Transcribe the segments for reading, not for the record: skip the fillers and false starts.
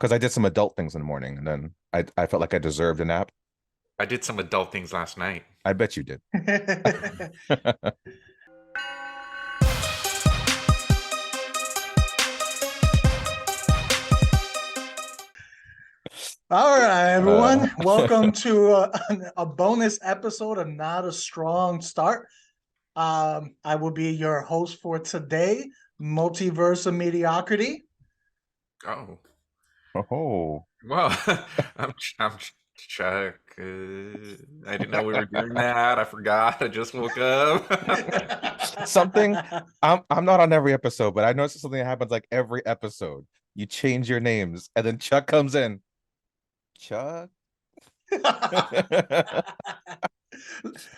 because I did some adult things in the morning, and then I felt like I deserved a nap. I did some adult things last night. I bet you did. All right, Uh, everyone. Welcome to a bonus episode of Not a Strong Start. I will be your host for today, Multiverse of Mediocrity. Oh, oh, well, I'm Chuck. I didn't know we were doing that. I forgot. I just woke up. something. I'm not on every episode, but I noticed something that happens like every episode. You change your names, and then Chuck comes in. Chuck.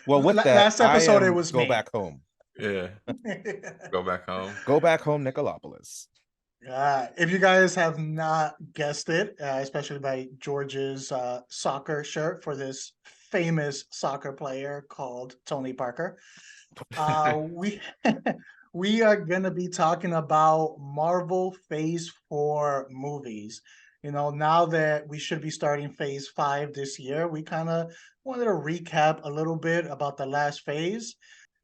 Well, with that, Last I episode, it am was go me. back home. Yeah, go back home. Go back home, Nicolopolis. If you guys have not guessed it, especially by George's soccer shirt for this famous soccer player called Tony Parker, we we are gonna be talking about Marvel Phase 4 movies. You know, now that we should be starting Phase 5 this year, we kind of wanted to recap a little bit about the last phase.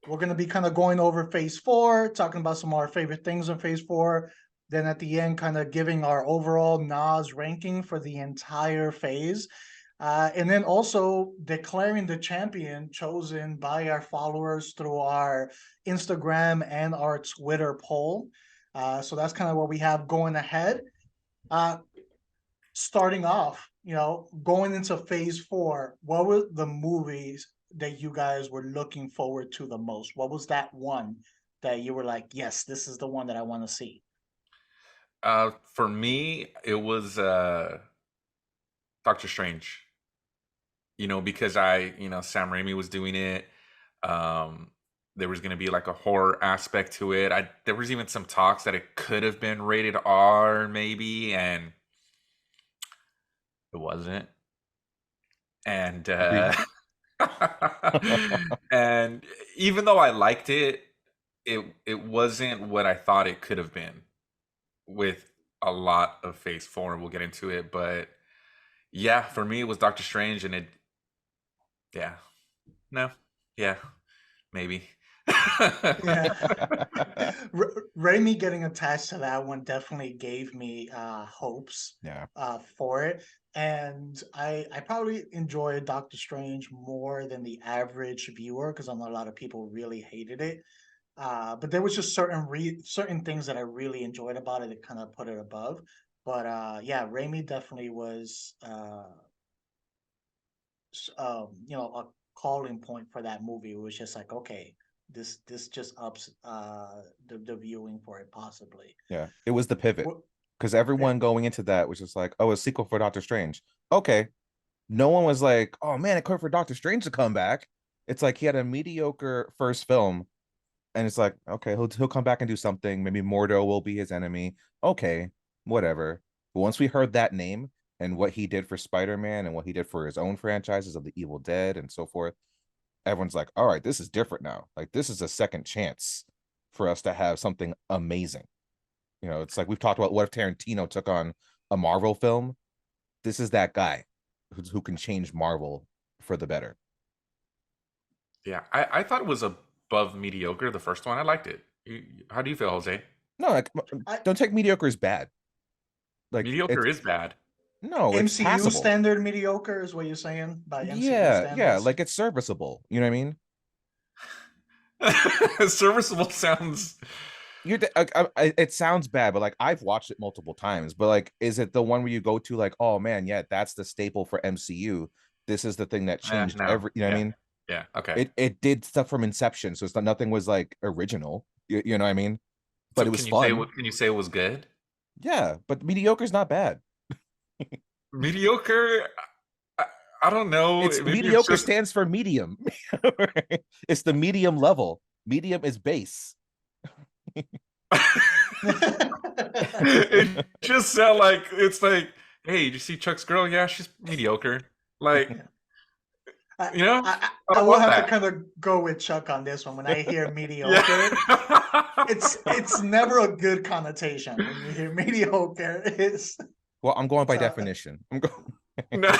We're gonna be kind of going over Phase 4, talking about some of our favorite things in Phase 4. Then at the end, kind of giving our overall NASS ranking for the entire phase. And then also declaring the champion chosen by our followers through our Instagram and our Twitter poll. So that's kind of what we have going ahead. Uh, Starting off, going into Phase 4, what were the movies that you guys were looking forward to the most? What was that one that you were like, yes, this is the one that I want to see? For me, it was Doctor Strange. Because Sam Raimi was doing it. Um, there was going to be like a horror aspect to it. There was even some talks that it could have been rated R, maybe, and it wasn't. And Agreed. and even though I liked it, it wasn't what I thought it could have been with a lot of Phase 4, and we'll get into it. But yeah, for me, it was Doctor Strange, and yeah, no, yeah, maybe. Yeah. Raimi getting attached to that one definitely gave me hopes Yeah. for it. And I probably enjoyed Doctor Strange more than the average viewer because I know a lot of people really hated it. But there was just certain things that I really enjoyed about it that kind of put it above. But yeah, Raimi definitely was a calling point for that movie. It was just like, okay, this just ups the viewing for it possibly. Yeah. It was the pivot Well, because yeah, everyone going into that was just like, oh, a sequel for Doctor Strange. Okay. No one was like, oh man, it could for Doctor Strange to come back. It's like he had a mediocre first film, and it's like, okay, he'll come back and do something. Maybe Mordo will be his enemy. Okay, whatever. But once we heard that name and what he did for Spider-Man and what he did for his own franchises of the Evil Dead and so forth, everyone's like, all right, this is different now. Like this is a second chance for us to have something amazing. It's like we've talked about what if Tarantino took on a Marvel film? This is that guy who can change Marvel for the better. Yeah, I thought it was above mediocre. The first one, I liked it. How do you feel, Jose? No, like I, don't take mediocre as bad. Like Mediocre it's is bad. no, it's MCU passable. standard mediocre is what you're saying by MCU Yeah, standards. like it's serviceable. You know what I mean? Serviceable sounds. It sounds bad, but like I've watched it multiple times. But like, is it the one where you go to like, oh man, yeah, that's the staple for MCU. This is the thing that changed No. every. You know what I Yeah. mean? Yeah. Okay. It did stuff from Inception, so it's not nothing was like original. You know what I mean? But So it was fun. can you say it was good? Yeah, but mediocre is not bad. Mediocre. I, I don't know. It's Maybe it's mediocre just. stands for medium. It's the medium level. Medium is base. It just sound like it's like, hey, did you see Chuck's girl? Yeah, she's mediocre. Like, I, you know, I I I don't will want have to that. kind of go with Chuck on this one. When I hear mediocre, Yeah. it's never a good connotation. When you hear mediocre, it's Well, I'm going by So, definition. I'm going. No. All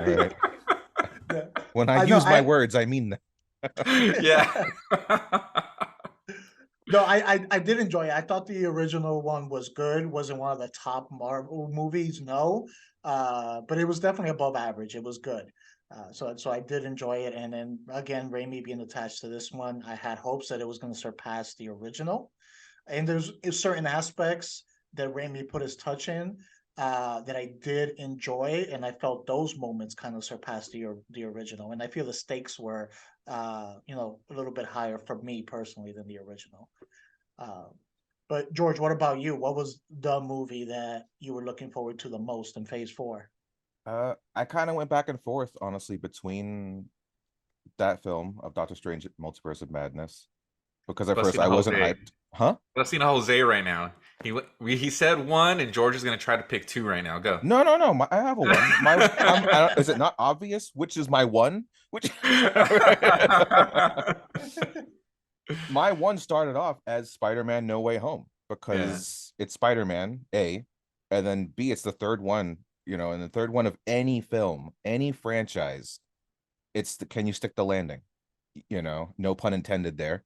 right. yeah. When I I know. use my words, I mean that. Yeah. No, I did enjoy it. I thought the original one was good. Wasn't one of the top Marvel movies, no. But it was definitely above average. It was good. So I did enjoy it. And then again, Raimi being attached to this one, I had hopes that it was going to surpass the original. And there's certain aspects that Raimi put his touch in that I did enjoy, and I felt those moments kind of surpassed the original. And I feel the stakes were, a little bit higher for me personally than the original. Uh, but George, what about you? What was the movie that you were looking forward to the most in Phase 4? I kind of went back and forth, honestly, between that film of Doctor Strange Multiverse of Madness, because at first Busting a I wasn't Jose. hyped. Huh? Busting a Jose right now. He said one, and George is gonna try to pick two right now. Go. No, no, no. I have a one. Is it not obvious which is my one? Which my one started off as Spider-Man No Way Home Yeah. because it's Spider-Man, A, and then B, it's the third one, and the third one of any film, any franchise. It's can you stick the landing? No pun intended there.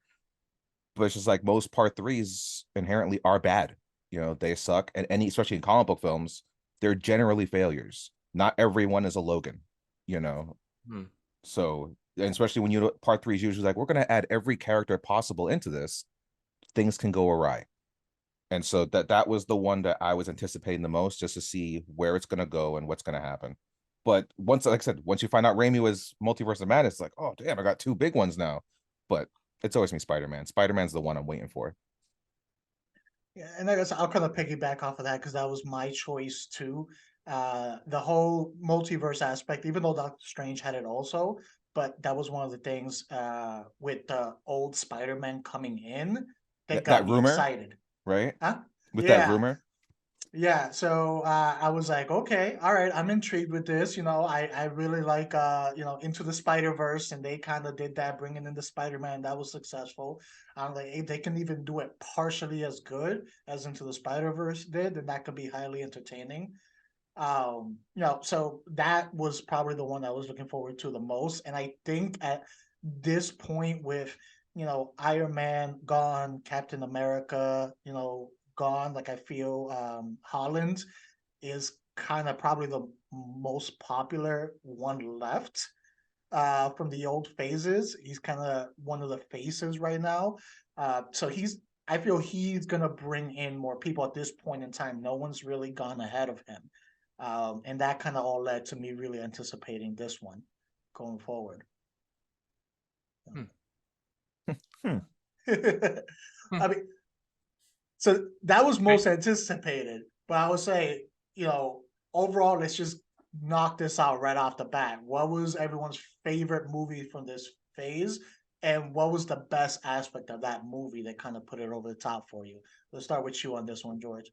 But it's just like most part threes inherently are bad. They suck. And especially in comic book films, they're generally failures. Not everyone is a Logan, you know. Hmm. So, and especially when part three is usually like, we're gonna add every character possible into this, things can go awry. And so that was the one that I was anticipating the most, just to see where it's gonna go and what's gonna happen. But once, like I said, once you find out Raimi was Multiverse of Madness, it's like, oh damn, I got two big ones now. But it's always me, Spider-Man. Spider-Man's the one I'm waiting for. Yeah, and I guess I'll kind of piggyback off of that because that was my choice too. The whole multiverse aspect, even though Doctor Strange had it also, but that was one of the things with the old Spider-Man coming in that got That me rumor, excited. right? Huh? With that Yeah, rumor. yeah. So I was like, okay, all right, I'm intrigued with this. I really like Into the Spider-Verse, and they kind of did that, bringing in the Spider-Man. That was successful. I'm like, if they can even do it partially as good as Into the Spider-Verse did, then that could be highly entertaining. So that was probably the one I was looking forward to the most. And I think at this point with, Iron Man gone, Captain America, gone, like I feel Holland is kind of probably the most popular one left from the old phases. He's kind of one of the faces right now. So I feel he's gonna bring in more people at this point in time. No one's really gone ahead of him. And that kind of all led to me really anticipating this one going forward. Hmm. Hmm. I mean, so that was most anticipated, but I would say, overall, let's just knock this out right off the bat. What was everyone's favorite movie from this phase? And what was the best aspect of that movie that kind of put it over the top for you? Let's start with you on this one, George.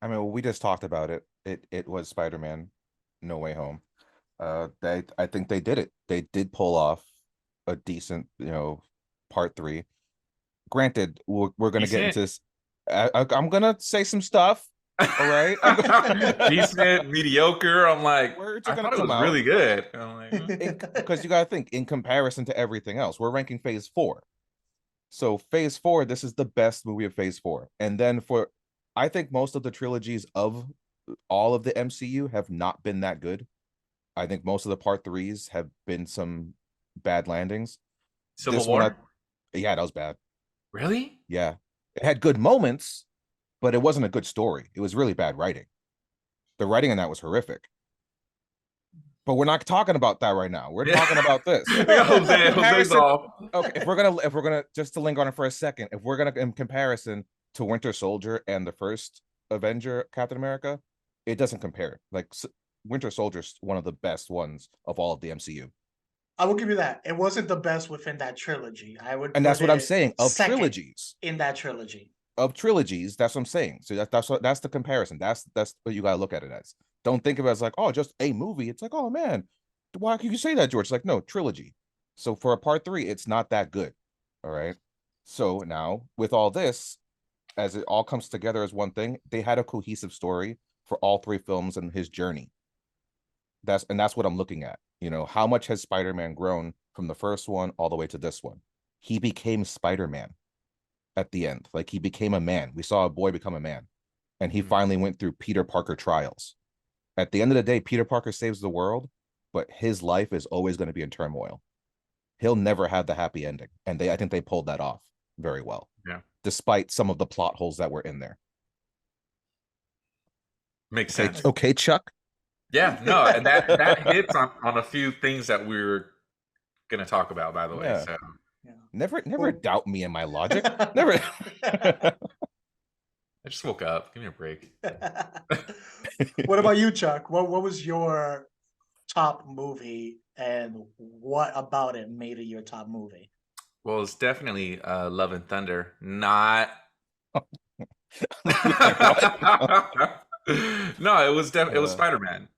I mean, well, we just talked about it. It was Spider-Man No Way Home. I think they did it. They did pull off a decent, part three. Granted, we're gonna get Decent. into this. I'm gonna say some stuff. All right, Decent, mediocre. I'm like, words are I gonna thought it come was out really good. I'm like, because you gotta think in comparison to everything else. We're ranking Phase 4. So Phase 4, this is the best movie of Phase 4. And then I think most of the trilogies of all of the MCU have not been that good. I think most of the part threes have been some bad landings. Civil This one, War. yeah, that was bad. Really? Yeah, it had good moments, but it wasn't a good story. It was really bad writing. The writing in that was horrific. But we're not talking about that right now. We're Yeah. talking about this. We got Jose. Jose's Comparison. off. Okay, if we're gonna just to linger on it for a second, if we're gonna in comparison to Winter Soldier and the first Avenger, Captain America, it doesn't compare. Like Winter Soldier's one of the best ones of all of the MCU. I will give you that. It wasn't the best within that trilogy. I would And that's put what I'm it saying. Of second trilogies. in that trilogy. Of trilogies, that's what I'm saying. So that's the comparison. That's what you gotta look at it as. Don't think of it as like, oh, just a movie. It's like, oh man, why can you say that, George? It's like, no, trilogy. So for a part three, it's not that good. All right. So now with all this, as it all comes together as one thing, they had a cohesive story for all three films and his journey. That's what I'm looking at. How much has Spider-Man grown from the first one all the way to this one? He became Spider-Man at the end. Like, he became a man. We saw a boy become a man. And he finally went through Peter Parker trials. At the end of the day, Peter Parker saves the world, but his life is always going to be in turmoil. He'll never have the happy ending. And I think they pulled that off very well. Yeah. Despite some of the plot holes that were in there. Makes sense. Okay, Chuck. Yeah, no, that hits on a few things that we were gonna talk about, by the way. So never doubt me and my logic. Never. I just woke up. Give me a break. What about you, Chuck? What was your top movie, and what about it made it your top movie? Well, it's definitely Love and Thunder. Not. No, it was it was Spider-Man.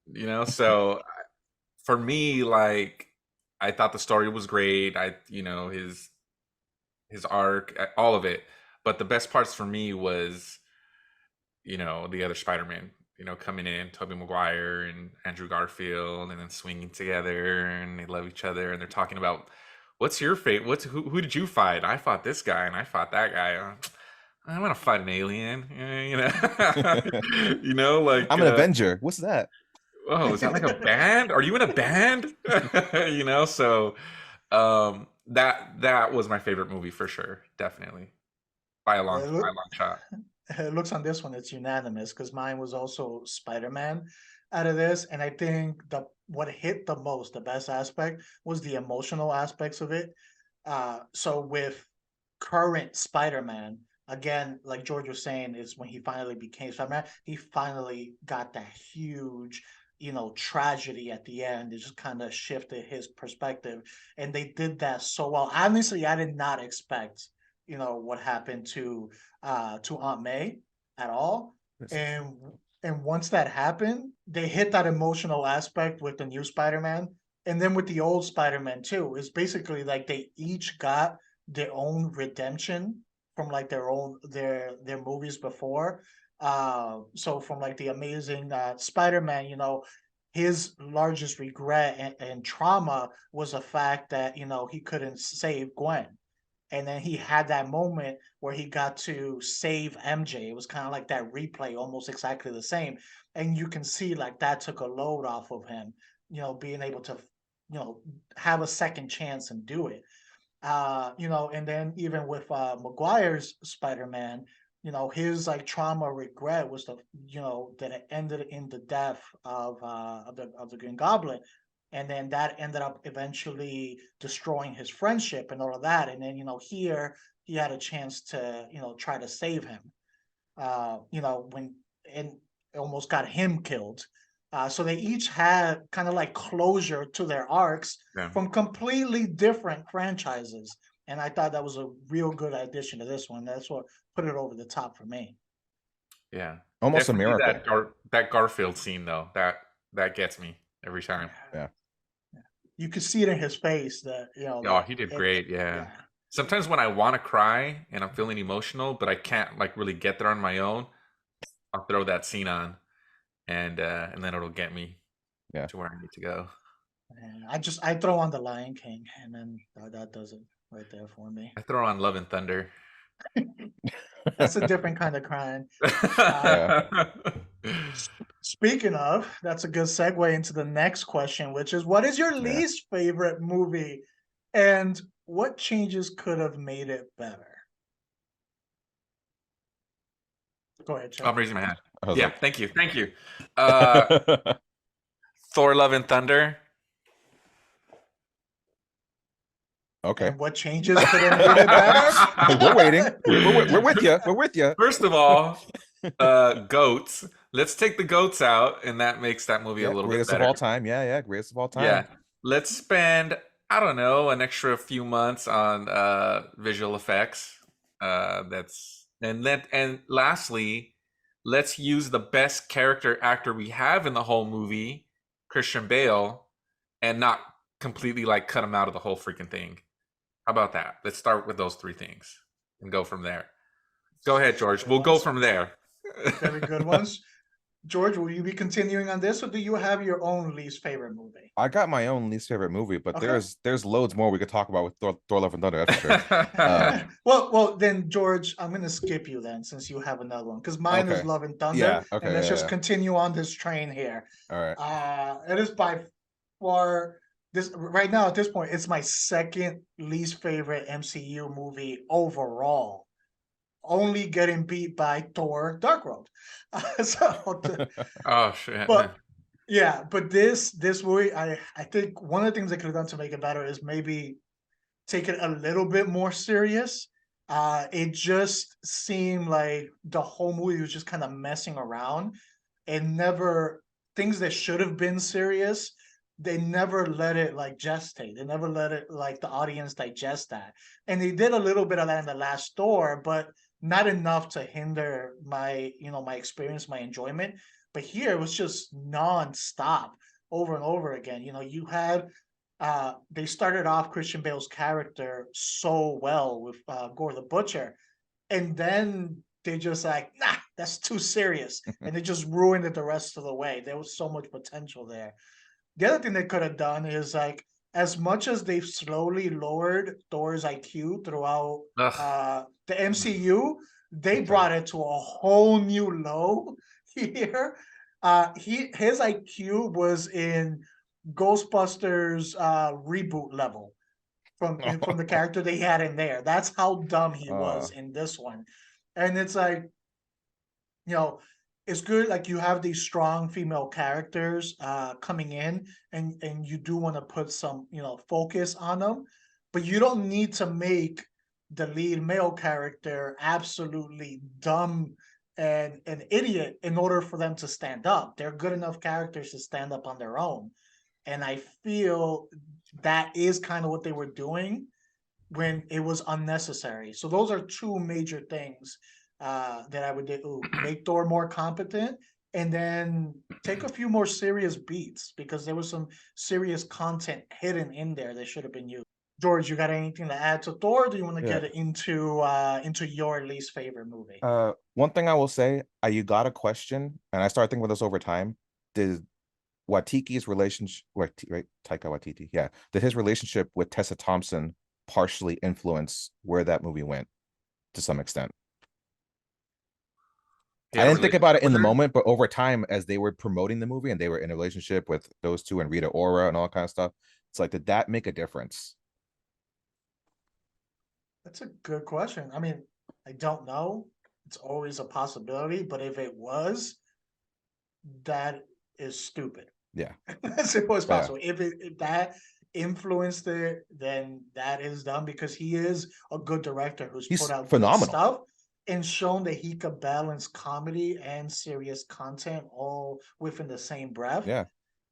So for me, like, I thought the story was great. His arc, all of it. But the best parts for me was, the other Spider-Man, coming in, Tobey Maguire and Andrew Garfield, and then swinging together, and they love each other, and they're talking about, what's your fate? Who did you fight? I fought this guy, and I fought that guy. I'm gonna fight an alien, like, I'm an Avenger. What's that? Oh, is that like a band? Are you in a band? So that was my favorite movie for sure, definitely, by a long shot. It looks on this one it's unanimous, because mine was also Spider-Man out of this, and I think what hit the most, the best aspect, was the emotional aspects of it. So with current Spider-Man, again, like George was saying, is when he finally became Spider-Man, he finally got that huge, tragedy at the end. It just kind of shifted his perspective, and they did that so well. Honestly, I did not expect, what happened to Aunt May at all. And once that happened, they hit that emotional aspect with the new Spider-Man, and then with the old Spider-Man too. It's basically like they each got their own redemption from like their movies before. So from like the Amazing Spider-Man, his largest regret and trauma was the fact that he couldn't save Gwen. And then he had that moment where he got to save MJ. It was kind of like that replay, almost exactly the same. And you can see like that took a load off of him, being able to, have a second chance and do it. And then even with Maguire's Spider-Man, his like trauma regret was that it ended in the death of the Green Goblin, and then that ended up eventually destroying his friendship and all of that. And then here he had a chance to try to save him, when and almost got him killed. So they each had kind of like closure to their arcs from completely different franchises. And I thought that was a real good addition to this one. That's what put it over the top for me. Yeah. Almost definitely a miracle. That Garfield scene, though, that gets me every time. Yeah. You could see it in his face that, Oh, he did great. Yeah. Sometimes when I want to cry and I'm feeling emotional, but I can't like really get there on my own, I'll throw that scene on, and then it'll get me to where I need to go. And I throw on the Lion King, and then that does it right there for me. I throw on Love and Thunder. That's a different kind of crying. Speaking of, that's a good segue into the next question, which is, what is your least favorite movie, and what changes could have made it better? Go ahead, Chuck. I'm raising my hand. Yeah, like... thank you. Thor: Love and Thunder. Okay. And what changes could have made it better? We're waiting. We're with you. We're with you. First of all, goats. Let's take the goats out, and that makes that movie a little bit better. Greatest of all time. Yeah, greatest of all time. Yeah. Let's spend, I don't know, an extra few months on visual effects. And lastly, let's use the best character actor we have in the whole movie, Christian Bale, and not completely like cut him out of the whole freaking thing. How about that? Let's start with those three things and go from there. Go ahead, George. We'll go from there. Very good ones. George, will you be continuing on this, or do you have your own least favorite movie? I got my own least favorite movie, but Okay. there's loads more we could talk about with Thor Love and Thunder, that's for sure. Well, then, George, I'm gonna skip you then, since you have another one, because mine is Okay. Love and Thunder, Yeah, okay, and let's just yeah. continue on this train here. All right. It is by far this right now at this point. It's my second least favorite MCU movie overall, only getting beat by Thor: Dark World. Oh shit. But yeah, but this movie, I think one of the things they could have done to make it better is maybe take it a little bit more serious. It just seemed like the whole movie was just kind of messing around and never things that should have been serious. They never let it like gestate. They never let it like the audience digest that. And they did a little bit of that in the last Thor, but not enough to hinder my, my experience, my enjoyment. But here it was just nonstop over and over again. You had they started off Christian Bale's character so well with Gore the Butcher, and then they just like, nah, that's too serious, and they just ruined it the rest of the way. There was so much potential there. The other thing they could have done is like, as much as they've slowly lowered Thor's IQ throughout the MCU, they brought it to a whole new low here. His IQ was in Ghostbusters reboot level from the character they had in there. That's how dumb he was in this one. And it's like, it's good, like, you have these strong female characters coming in, and you do want to put some focus on them, but you don't need to make the lead male character absolutely dumb and an idiot in order for them to stand up. They're good enough characters to stand up on their own. And I feel that is kind of what they were doing when it was unnecessary. So those are two major things that I would do. Make Thor more competent, and then take a few more serious beats, because there was some serious content hidden in there that should have been used. George, you got anything to add to Thor? Or do you want to get into your least favorite movie? One thing I will say, you got a question, and I started thinking about this over time. Did Watiti's relationship, right? Taika Waititi, yeah. Did his relationship with Tessa Thompson partially influence where that movie went to some extent? I didn't think about it in the moment, but over time, as they were promoting the movie and they were in a relationship with those two and Rita Ora and all that kind of stuff, it's like, did that make a difference? That's a good question. I mean, I don't know. It's always a possibility, but if it was, that is stupid. Yeah. As it was possible. Yeah. If that influenced it, then that is done, because he is a good director who's put out phenomenal good stuff and shown that he could balance comedy and serious content all within the same breath. Yeah.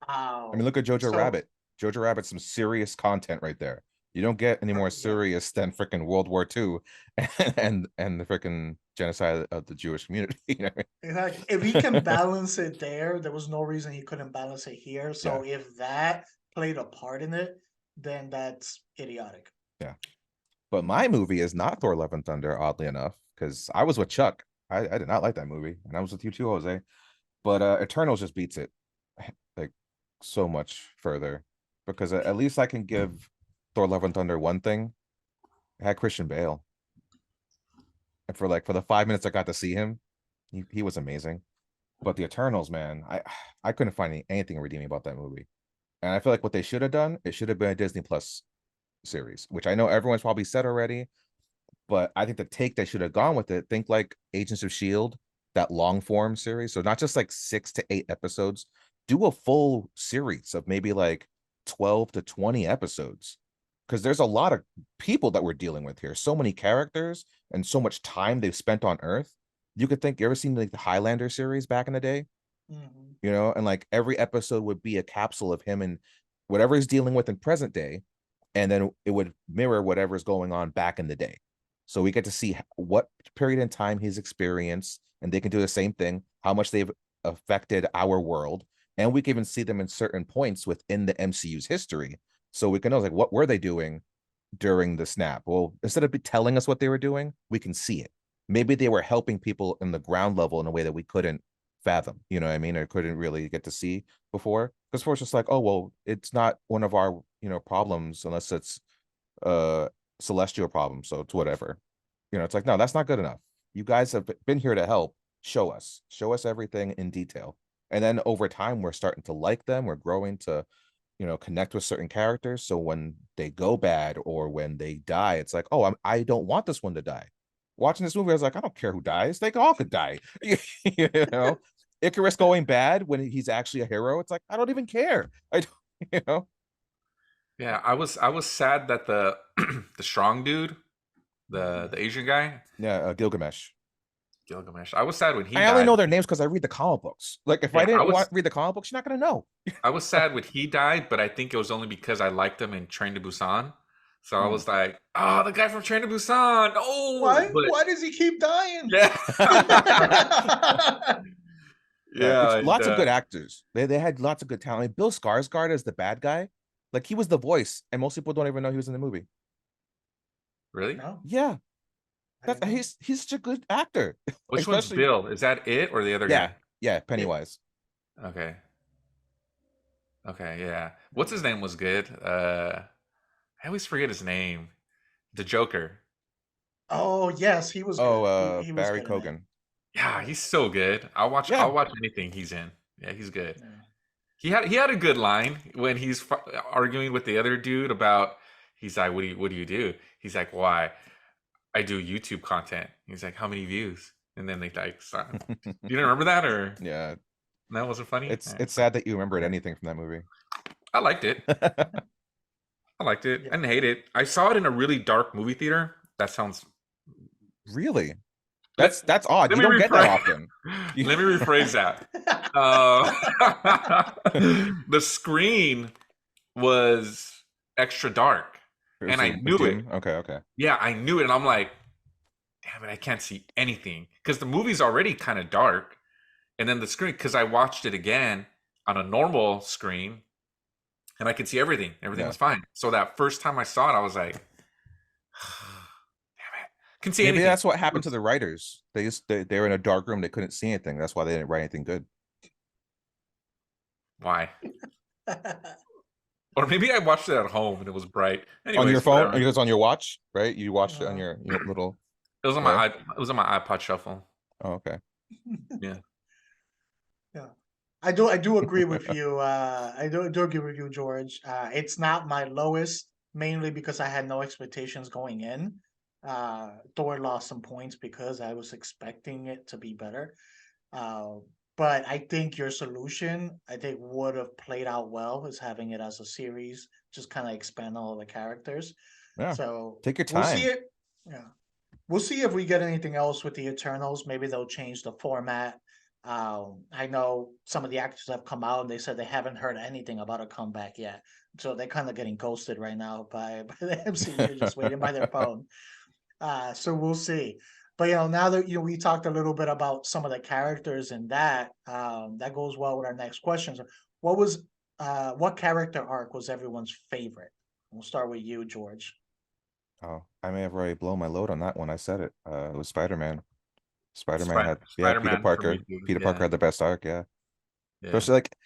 I mean, look at Jojo Rabbit. Jojo Rabbit's some serious content right there. You don't get any more serious than freaking World War II and the freaking genocide of the Jewish community. Exactly. If he can balance it there was no reason he couldn't balance it here. So if that played a part in it, then that's idiotic. Yeah. But my movie is not Thor: Love and Thunder, oddly enough, because I was with Chuck. I did not like that movie, and I was with you too, Jose. But Eternals just beats it like so much further, because at least I can give Thor: Love and Thunder one thing. It had Christian Bale, and for the 5 minutes I got to see him, he was amazing. But the Eternals, man, I couldn't find anything redeeming about that movie. And I feel like what they should have done, it should have been a Disney Plus series, which I know everyone's probably said already, but I think the take they should have gone with it, think like Agents of S.H.I.E.L.D., that long form series. So not just like 6 to 8 episodes, do a full series of maybe like 12 to 20 episodes. Because there's a lot of people that we're dealing with here, so many characters and so much time they've spent on Earth. You could think, you ever seen like the Highlander series back in the day? Mm-hmm. And like every episode would be a capsule of him and whatever he's dealing with in present day, and then it would mirror whatever's going on back in the day. So we get to see what period in time he's experienced, and they can do the same thing, how much they've affected our world, and we can even see them in certain points within the MCU's history. So we can know, like, what were they doing during the snap? Well, instead of telling us what they were doing, we can see it. maybe they were helping people in the ground level in a way that we couldn't fathom, you know what I mean, or couldn't really get to see before. Because for it's just like, oh well, it's not one of our, you know, problems unless it's celestial problem, so it's whatever. You know, it's like, no, that's not good enough. You guys have been here to help. Show us everything in detail. And then over time, we're starting to like them. We're growing to, you know, connect with certain characters. So when they go bad or when they die, it's like, oh, I don't want this one to die. Watching this movie, I was like, I don't care who dies. They all could die. You know, Icarus going bad when he's actually a hero. It's like, I don't even care. I don't, you know. Yeah, I was sad that the the strong dude, the Asian guy, Yeah, Gilgamesh. Gilgamesh. I was sad when he I only died. know their names because I read the comic books. Like, if I Yeah, I didn't was read the comic books, you're not gonna know. I was sad when he died, but I think it was only because I liked him in Train to Busan. So I was like, oh, the guy from Train to Busan. Oh, Why? but Why does he keep dying? yeah. It's Yeah, and, lots of good actors. They had lots of good talent. Like, Bill Skarsgård as the bad guy, like he was the voice, and most people don't even know he was in the movie. really? No, Yeah, I that's didn't know. he's such a good actor, Which one's especially Bill? Is that it or the other yeah, guy? yeah, Pennywise. Okay. Okay, yeah. What's his name was good. I always forget his name. The Joker. Oh yes, he was Oh, good. He was Barry good in it. Yeah, Kogan. yeah, he's so good. I'll Yeah, watch anything he's in. Yeah, he's good. Yeah. He had a good line when he's arguing with the other dude about. He's like, what do you do? He's like, why? I do YouTube content. He's like, how many views? And then they like, stop. You don't remember that, or yeah. that wasn't funny? It's sad that you remembered anything from that movie. I liked it. I liked it. Yeah. I didn't hate it. I saw it in a really dark movie theater. That sounds. Really, Let, that's odd. let You me don't get that rephrase. often. Let me rephrase that. Uh, the screen was extra dark, It and I was knew it. dim. Okay, okay. Yeah, I knew it, and I'm like, damn it, I can't see anything because the movie's already kind of dark, and then the screen. Because I watched it again on a normal screen, and I could see everything. Everything Yeah. was fine. So that first time I saw it, I was like, damn it, can see Maybe anything. that's what happened to the writers. They were in a dark room. They couldn't see anything. That's why they didn't write anything good. Why? Or maybe I watched it at home and it was bright. On your Anyways, phone, whatever. or was on your watch, right? You watched it on Uh, your little. It was on Yeah. it was on my iPod shuffle. Oh, okay. Yeah. Yeah. I do agree with you. I do agree with you, George. It's not my lowest, mainly because I had no expectations going in. Thor lost some points because I was expecting it to be better. Uh, but I think your solution, I think, would have played out well is having it as a series, just kind of expand all the characters. Yeah. So Take your we'll see time. it. Yeah. We'll see if we get anything else with the Eternals. Maybe they'll change the format. I know some of the actors have come out and they said they haven't heard anything about a comeback yet. So they're kind of getting ghosted right now by the MCU, just waiting by their phone. So we'll see. But now that we talked a little bit about some of the characters and that goes well with our next question. So what character arc was everyone's favorite? We'll start with you, George. Oh, I may have already blown my load on that one. I said it. It was Spider-Man. Spider-Man had Peter Spider-Man for me Parker. too. Peter Parker Yeah. had the best arc, yeah. Yeah. Especially like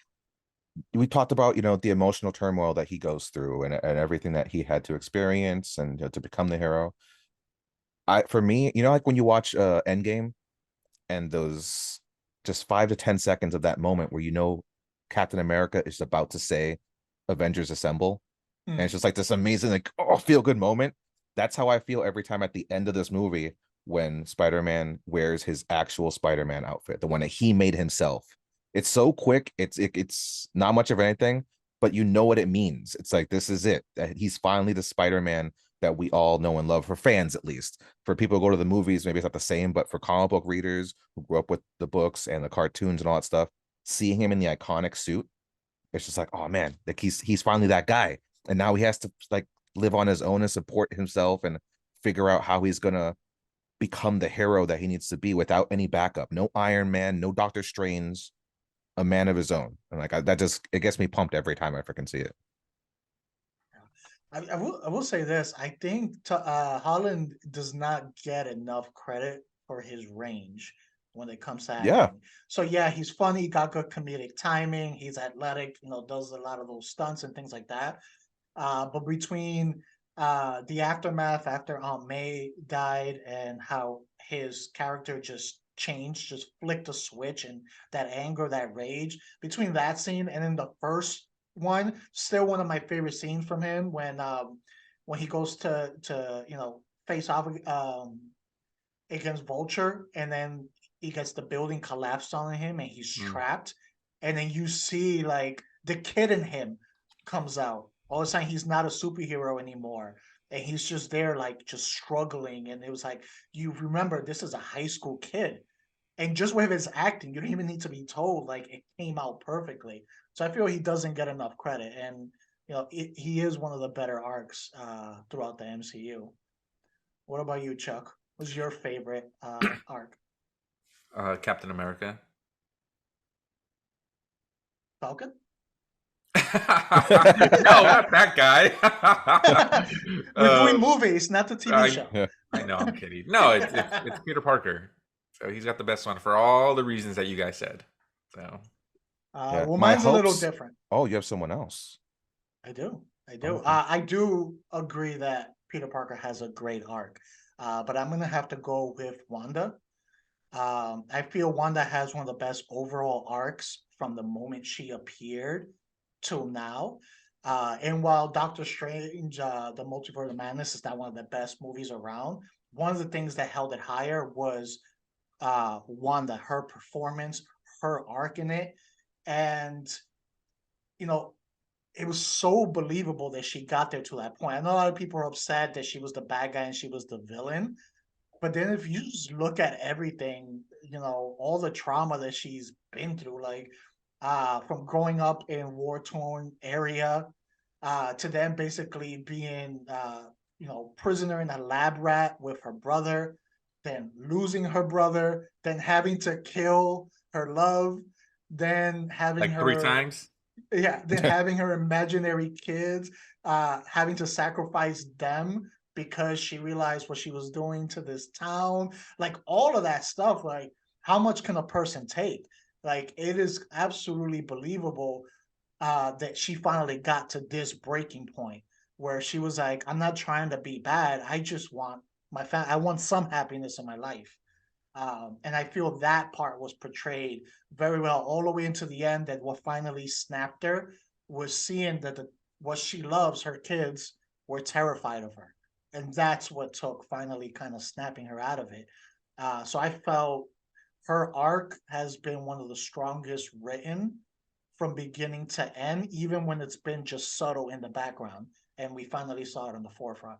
we talked about, the emotional turmoil that he goes through and everything that he had to experience and to become the hero. For me, like when you watch Endgame and those just 5 to 10 seconds of that moment where Captain America is about to say Avengers Assemble, and it's just like this amazing, like, oh, feel good moment. That's how I feel every time at the end of this movie when Spider-Man wears his actual Spider-Man outfit, the one that he made himself. It's so quick, it's not much of anything, but you know what it means. It's like, this is it. That he's finally the Spider-Man that we all know and love, for fans at least. For people who go to the movies, maybe it's not the same, but for comic book readers who grew up with the books and the cartoons and all that stuff, seeing him in the iconic suit, it's just like, oh man, like he's finally that guy. And now he has to like live on his own and support himself and figure out how he's gonna become the hero that he needs to be without any backup. No Iron Man, no Doctor Strange, a man of his own. And like it gets me pumped every time I freaking see it. I will say this. I think Holland does not get enough credit for his range when it comes to Yeah. acting. So yeah, he's funny, got good comedic timing, he's athletic, does a lot of those stunts and things like that. But between the aftermath after Aunt May died and how his character just changed, just flicked a switch, and that anger, that rage, between that scene and then the first one, still one of my favorite scenes from him when he goes to face off against Vulture, and then he gets the building collapsed on him and he's trapped. And then you see like the kid in him comes out. All of a sudden he's not a superhero anymore. And he's just there like just struggling. And it was like, you remember this is a high school kid. And just with his acting, you don't even need to be told, like it came out perfectly. So I feel he doesn't get enough credit. And he is one of the better arcs throughout the MCU. What about you, Chuck? What's your favorite arc? Captain America. Falcon? No, not that guy. We're doing movies, not the TV show. I know, I'm kidding. No, it's Peter Parker. So he's got the best one for all the reasons that you guys said. So well, mine's a little different. Oh, you have someone else. I do. Okay. I do agree that Peter Parker has a great arc. But I'm gonna have to go with Wanda. I feel Wanda has one of the best overall arcs from the moment she appeared till now. And while Doctor Strange, the Multiverse of Madness, is not one of the best movies around, one of the things that held it higher was Wanda, her performance, her arc in it. And, it was so believable that she got there to that point. I know a lot of people are upset that she was the bad guy and she was the villain. But then if you just look at everything, all the trauma that she's been through, like from growing up in war-torn area to then basically being, prisoner in a lab rat with her brother, then losing her brother, then having to kill her love, then having like 3 her times. yeah, then having her imaginary kids, having to sacrifice them because she realized what she was doing to this town, like all of that stuff. Like, how much can a person take? Like, it is absolutely believable that she finally got to this breaking point where she was like, I'm not trying to be bad. I just want I want some happiness in my life. And I feel that part was portrayed very well all the way into the end. That what finally snapped her was seeing that what she loves, her kids, were terrified of her. And that's what took finally kind of snapping her out of it. So I felt her arc has been one of the strongest written from beginning to end, even when it's been just subtle in the background. And we finally saw it on the forefront.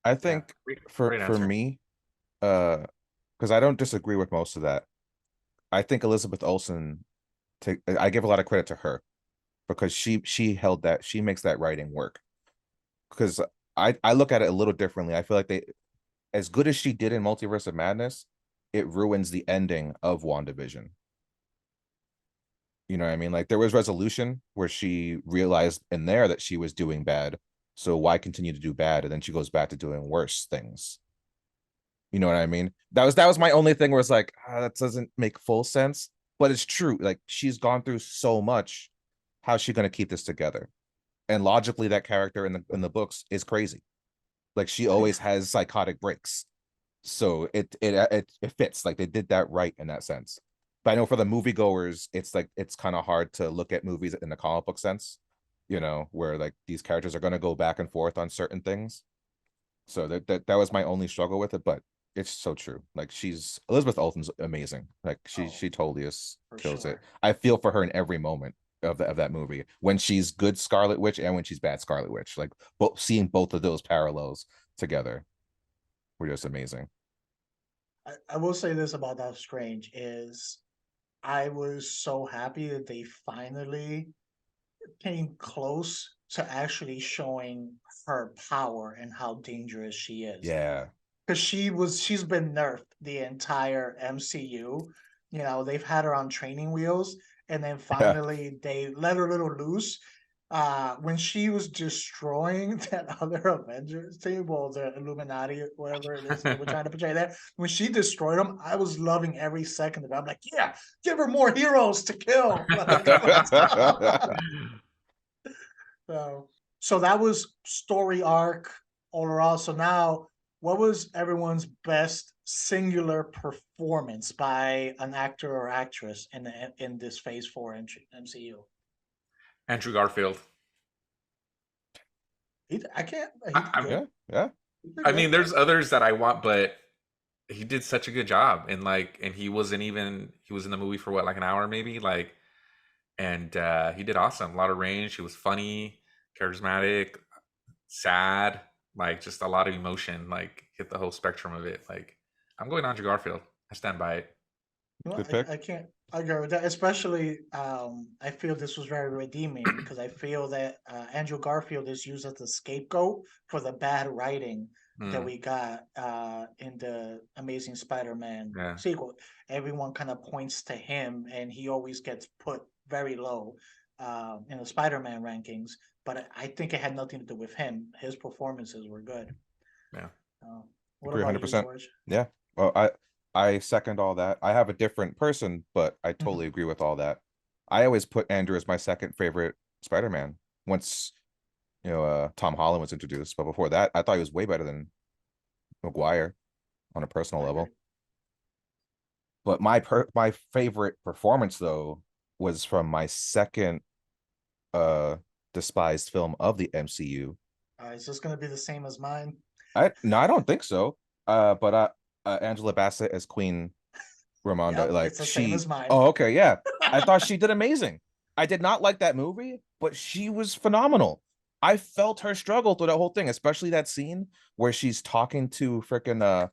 I think for me, because I don't disagree with most of that. I think Elizabeth Olsen, I give a lot of credit to her because she held that, she makes that writing work. Because I look at it a little differently. I feel like they, as good as she did in Multiverse of Madness, it ruins the ending of WandaVision. You know what I mean? Like there was resolution where she realized in there that she was doing bad. So why continue to do bad? And then she goes back to doing worse things. You know what I mean? That was my only thing where it's like, that doesn't make full sense, but it's true. Like she's gone through so much. How's she gonna keep this together? And logically, that character in the books is crazy. Like she always has psychotic breaks. So it fits. Like they did that right in that sense. But I know for the moviegoers, it's like it's kind of hard to look at movies in the comic book sense, where like these characters are gonna go back and forth on certain things. So that was my only struggle with it, but it's so true. Like Elizabeth Olsen's amazing. Like she totally kills it. I feel for her in every moment of that movie when she's good Scarlet Witch and when she's bad Scarlet Witch. Like seeing both of those parallels together were just amazing. I will say this about Doctor Strange is I was so happy that they finally came close to actually showing her power and how dangerous she is. Yeah. Because she's been nerfed the entire MCU. They've had her on training wheels, and then finally they let her a little loose. When she was destroying that other Avengers team, well, the Illuminati, whatever it is they were trying to portray there, when she destroyed them, I was loving every second of it. I'm like, yeah, give her more heroes to kill. Like, let's go. So that was story arc all around. So now, what was everyone's best singular performance by an actor or actress in this Phase 4 MCU? Andrew Garfield. I can't. He I, did I, good. Yeah. He did I good. mean, there's others that I want, but he did such a good job, and he wasn't even, he was in the movie for what, like an hour maybe, and he did awesome. A lot of range. He was funny, charismatic, sad, like just a lot of emotion, like hit the whole spectrum of it. Like, I'm going Andrew Garfield. I stand by it. Well, Good pick. I can't argue with that. Especially, I feel this was very redeeming because I feel that Andrew Garfield is used as the scapegoat for the bad writing that Mm, we got in the Amazing Spider-Man yeah. sequel. Everyone kind of points to him, and he always gets put very low in the Spider-Man rankings. But I think it had nothing to do with him. His performances were good. Yeah. What Agree about you, 100%. George? Yeah. Well, I second all that. I have a different person, but I totally agree with all that. I always put Andrew as my second favorite Spider-Man. Once, Tom Holland was introduced, but before that, I thought he was way better than Maguire on a personal I agree. level. But my favorite performance though was from my second despised film of the MCU. Is this going to be the same as mine? I don't think so. But Angela Bassett as Queen Ramonda, Yep, like it's the same as mine. oh, okay, yeah. I thought she did amazing. I did not like that movie, but she was phenomenal. I felt her struggle through that whole thing, especially that scene where she's talking to freaking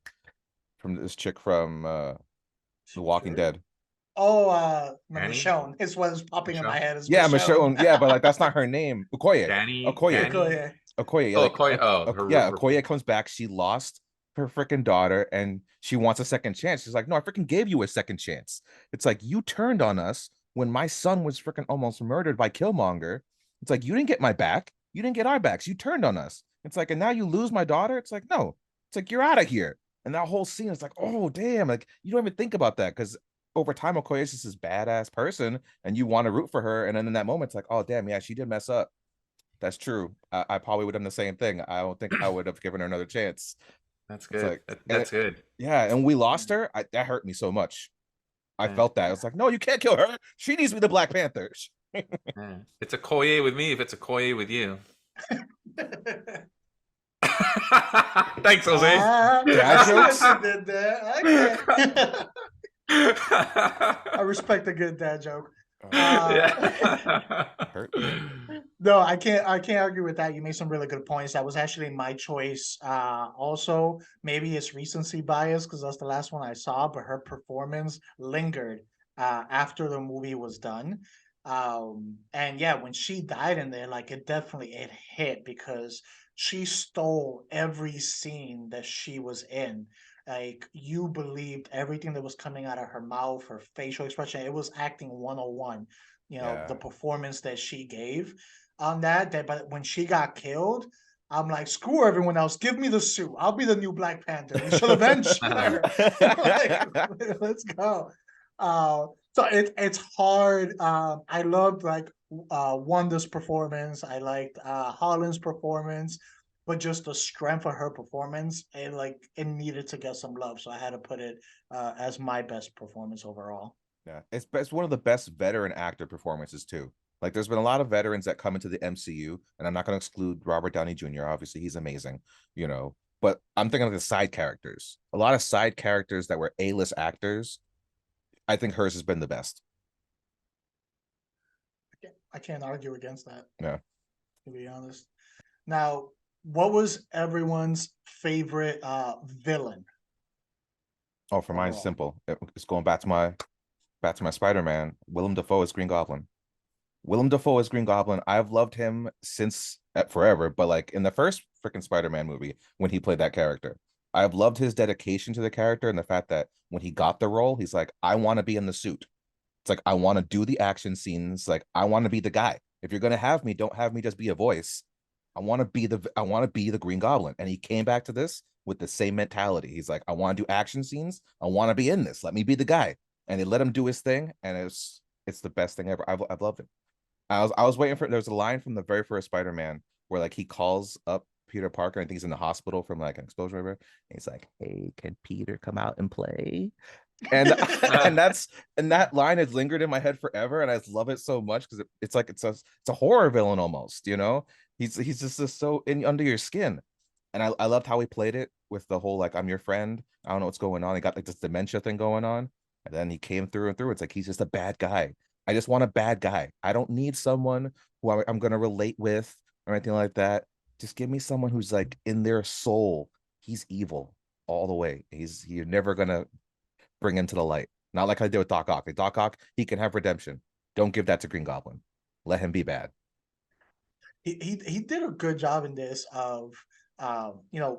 from this chick from The Walking Sure. Dead. Oh, Danny? Michonne is what is popping in my Michonne? head is Yeah, Michonne. Michonne. Yeah, but like that's not her name. Okoye. Okoye. Danny? Okay. Okoye. Oh, Like Okoye. Oh, yeah, Okoye comes back. She lost her freaking daughter and she wants a second chance. She's like, no, I freaking gave you a second chance. It's like you turned on us when my son was freaking almost murdered by Killmonger. It's like you didn't get my back. You didn't get our backs. You turned on us. It's like, and now you lose my daughter. It's like, no. It's like you're out of here. And that whole scene is like, oh damn, like you don't even think about that because over time, Okoye is just this badass person, and you want to root for her. And then in that moment, it's like, oh damn, yeah, she did mess up. That's true. I probably would have done the same thing. I don't think I would have given her another chance. That's It's good. like, That's good. yeah, and we lost her. That hurt me so much. I Yeah. felt that. It's like, no, you can't kill her. She needs to be the Black Panther. Yeah. It's a Okoye with me if it's a Okoye with you. Thanks, Jose. Dad jokes? I did that. I respect a good dad joke. Hurt me. No, I can't argue with that. You made some really good points. That was actually my choice. Also, maybe it's recency bias because that's the last one I saw, but her performance lingered after the movie was done. And yeah, when she died in there, like it hit because she stole every scene that she was in. Like you believed everything that was coming out of her mouth, her facial expression. It was acting 101. The Yeah. performance that she gave on that. But when she got killed, I'm like, screw everyone else. Give me the suit. I'll be the new Black Panther. We should avenge her. Like, let's go. So it's hard. I loved like Wanda's performance. I liked Holland's performance, but just the strength of her performance, it needed to get some love. So I had to put it as my best performance overall. Yeah, it's one of the best veteran actor performances too. Like, there's been a lot of veterans that come into the MCU, and I'm not going to exclude Robert Downey Jr. Obviously, he's amazing, But I'm thinking of the side characters. A lot of side characters that were A-list actors. I think hers has been the best. I can't argue against that. Yeah. To be honest. Now, what was everyone's favorite villain? Oh, for mine, simple. It's going back to my Spider-Man. Willem Dafoe is Green Goblin. Willem Dafoe is Green Goblin. I've loved him since forever, but like in the first freaking Spider-Man movie when he played that character, I've loved his dedication to the character and the fact that when he got the role, he's like, I want to be in the suit. It's like I want to do the action scenes. Like I want to be the guy. If you're gonna have me, don't have me just be a voice. I want to be the Green Goblin. And he came back to this with the same mentality. He's like, I want to do action scenes. I want to be in this. Let me be the guy. And they let him do his thing, and it's the best thing ever. I've loved it. I was waiting for there's a line from the very first Spider-Man where like he calls up Peter Parker. I think he's in the hospital from like an explosion or whatever. And he's like, "Hey, can Peter come out and play?" And and that line has lingered in my head forever, and I love it so much because it's like it's a horror villain almost, you know. He's just so in under your skin, and I loved how he played it with the whole like I'm your friend. I don't know what's going on. He got like this dementia thing going on, and then he came through and through. It's like he's just a bad guy. I just want a bad guy. I don't need someone who I'm gonna relate with or anything like that. Just give me someone who's like in their soul. He's evil all the way. You're never gonna bring him to the light. Not like I did with Doc Ock. Like Doc Ock, he can have redemption. Don't give that to Green Goblin. Let him be bad. He did a good job in this of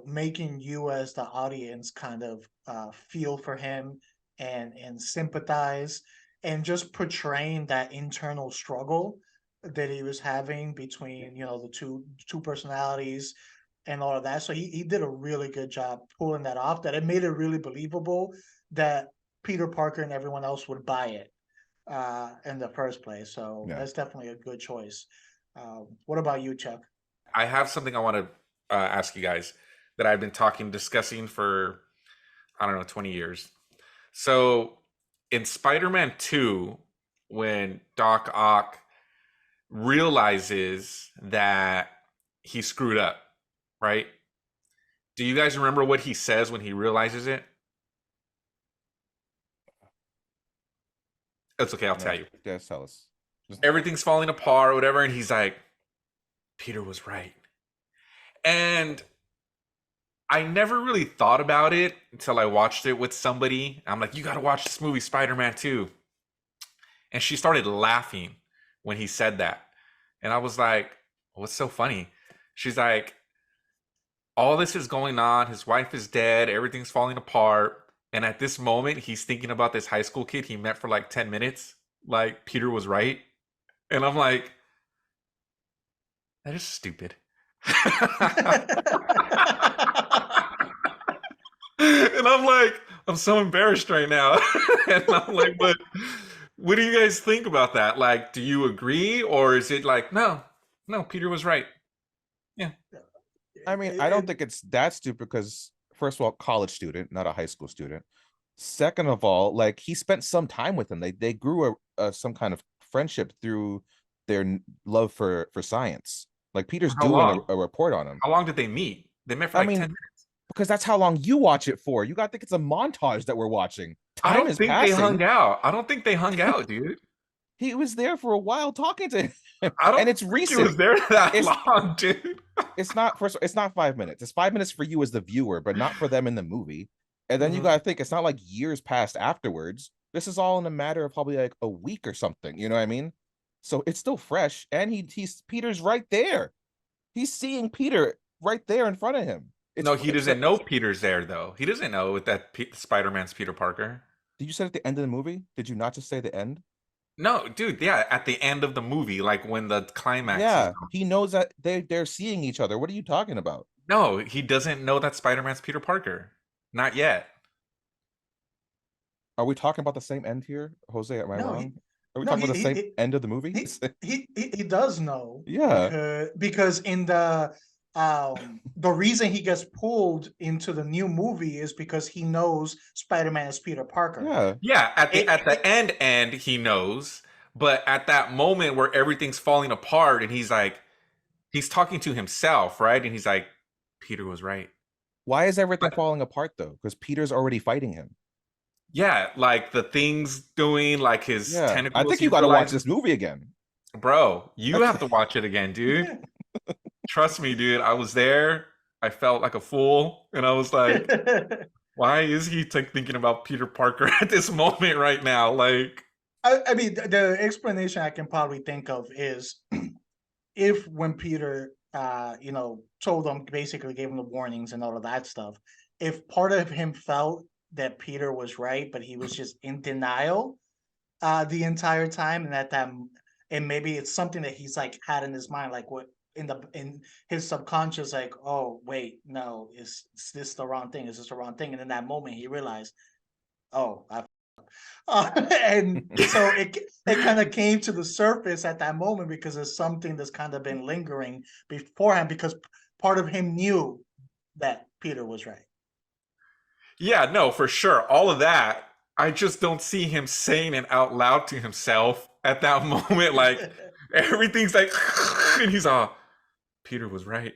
making you as the audience kind of feel for him and sympathize and just portraying that internal struggle that he was having between the two personalities and all of that. So he did a really good job pulling that off, that it made it really believable that Peter Parker and everyone else would buy it in the first place. So Yeah. that's definitely a good choice. What about you, Chuck? I have something I want to ask you guys that I've been discussing for, I don't know, 20 years. So in Spider-Man 2, when Doc Ock realizes that he screwed up, right? Do you guys remember what he says when he realizes it? It's okay, I'll tell you. Just tell us. Everything's falling apart or whatever, and he's like, Peter was right. And I never really thought about it until I watched it with somebody. I'm like, you got to watch this movie, Spider-Man 2. And she started laughing when he said that. And I was like, what's so funny? She's like, all this is going on. His wife is dead. Everything's falling apart. And at this moment, he's thinking about this high school kid he met for like 10 minutes. Like, Peter was right. And I'm like, that is stupid. And I'm like, I'm so embarrassed right now. And I'm like, what do you guys think about that? Like, do you agree? Or is it like, no, Peter was right? Yeah. I mean, I don't think it's that stupid because, first of all, college student, not a high school student. Second of all, like he spent some time with him. They grew some kind of friendship through their love for science. Like Peter's How doing long? a report on him. How long did they meet? They met for I like mean, 10 minutes. because that's how long you watch it for. You gotta think it's a montage that we're watching. I Time don't is think passing. they hung out. I don't think they hung out, dude. He was there for a while talking to him. I don't and it's think recent. he was there that It's- long, dude. It's not it's not 5 minutes. It's 5 minutes for you as the viewer, but not for them in the movie. And then you gotta think it's not like years passed afterwards. This is all in a matter of probably like a week or something. You know what I mean? So it's still fresh, and he's Peter's right there. He's seeing Peter right there in front of him. No, he doesn't know Peter's there, though. He doesn't know that Spider-Man's Peter Parker. Did you say at the end of the movie? Did you not just say the end? No, dude, yeah, at the end of the movie, like when the climax. Yeah, he knows that they're seeing each other. What are you talking about? No, he doesn't know that Spider-Man's Peter Parker. Not yet. Are we talking about the same end here, Jose? Am I wrong? Are we no, talking about the same end of the movie? He does know. Yeah. Because in the reason he gets pulled into the new movie is because he knows Spider-Man is Peter Parker. Yeah. Yeah, at the end he knows, but at that moment where everything's falling apart and he's like, he's talking to himself, right? And he's like, Peter was right. Why is everything falling apart though? Because Peter's already fighting him. Yeah, like the things doing, like his tentacles. I think you got to watch this movie again. Bro, you have to watch it again, dude. Trust me, dude. I was there. I felt like a fool. And I was like, why is he thinking about Peter Parker at this moment right now? Like, I mean, the explanation I can probably think of is if when Peter, told him, basically gave him the warnings and all of that stuff, if part of him felt that Peter was right, but he was just in denial the entire time, and and maybe it's something that he's like had in his mind, like what in his subconscious, like, oh wait, no, is this the wrong thing? Is this the wrong thing? And in that moment, he realized, oh, and so it kind of came to the surface at that moment because it's something that's kind of been lingering beforehand because part of him knew that Peter was right. Yeah, no, for sure. All of that. I just don't see him saying it out loud to himself at that moment. Like everything's like, and he's all, Peter was right.